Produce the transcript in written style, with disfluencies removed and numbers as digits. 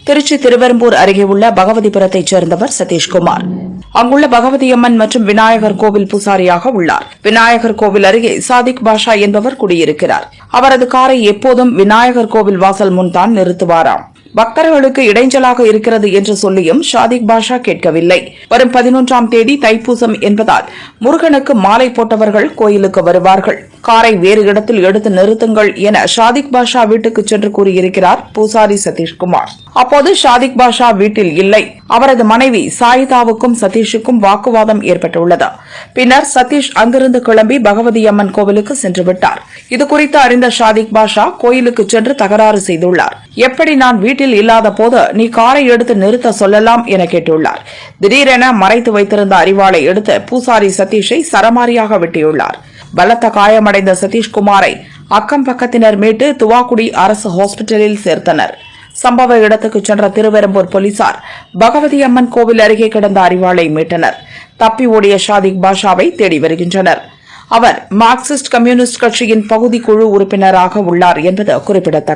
திருச்சி திருவெரும்பூர் அருகே உள்ள பகவதிபுரத்தைச் சேர்ந்தவர் சதீஷ்குமார். அங்குள்ள பகவதியம்மன் மற்றும் விநாயகர் கோவில் பூசாரியாக உள்ளார். விநாயகர் கோவில் அருகே சாதிக் பாஷா என்பவர் குடியிருக்கிறார். அவரது காரை எப்போதும் விநாயகர் கோவில் வாசல் முன்தான் நிறுத்துவாராம். பக்தர்களுக்கு இடைஞ்சலாக இருக்கிறது என்று சொல்லியும் ஷாதிக் பாஷா கேட்கவில்லை. வரும் 11ஆம் தேதி தைப்பூசம் என்பதால் முருகனுக்கு மாலை போட்டவர்கள் கோயிலுக்கு வருவார்கள். காரை வேறு இடத்தில் எடுத்து நிறுத்துங்கள் என ஷாதிக் பாஷா வீட்டுக்கு சென்று கூறியிருக்கிறார் பூசாரி சதீஷ்குமார். அப்போது ஷாதிக் பாஷா வீட்டில் இல்லை. அவரது மனைவி சாயிதாவுக்கும் சதீஷுக்கும் வாக்குவாதம் ஏற்பட்டுள்ளது. பின்னர் சதீஷ் அங்கிருந்து கிளம்பி பகவதியம்மன் கோவிலுக்கு சென்றுவிட்டார். இதுகுறித்து அறிந்த ஷாதிக் பாஷா கோயிலுக்கு சென்று தகராறு செய்துள்ளார். எப்படி நான் வீட்டில் இல்லாத போது நீ காரை எடுத்து நிறுத்த சொல்லலாம் என கேட்டுள்ளார். திடீரென மறைத்து வைத்திருந்த அரிவாளை எடுத்து பூசாரி சதீஷை சரமாரியாக வெட்டியுள்ளார். பலத்த காயமடைந்த சதீஷ்குமாரை அக்கம் பக்கத்தினர் மீட்டு துவாக்குடி அரசு ஹாஸ்பிட்டலில் சேர்த்தனர். சம்பவ இடத்துக்கு சென்ற திருவெரும்பூர் போலீசார் பகவதியம்மன் கோவில் அருகே கிடந்த அரிவாளை மீட்டனர். தப்பி ஓடிய ஷாதிக் பாஷாவை தேடி வருகின்றனர். அவர் மார்க்சிஸ்ட் கம்யூனிஸ்ட் கட்சியின் பகுதி குழு உறுப்பினராக உள்ளார் என்பது குறிப்பிடத்தக்கது.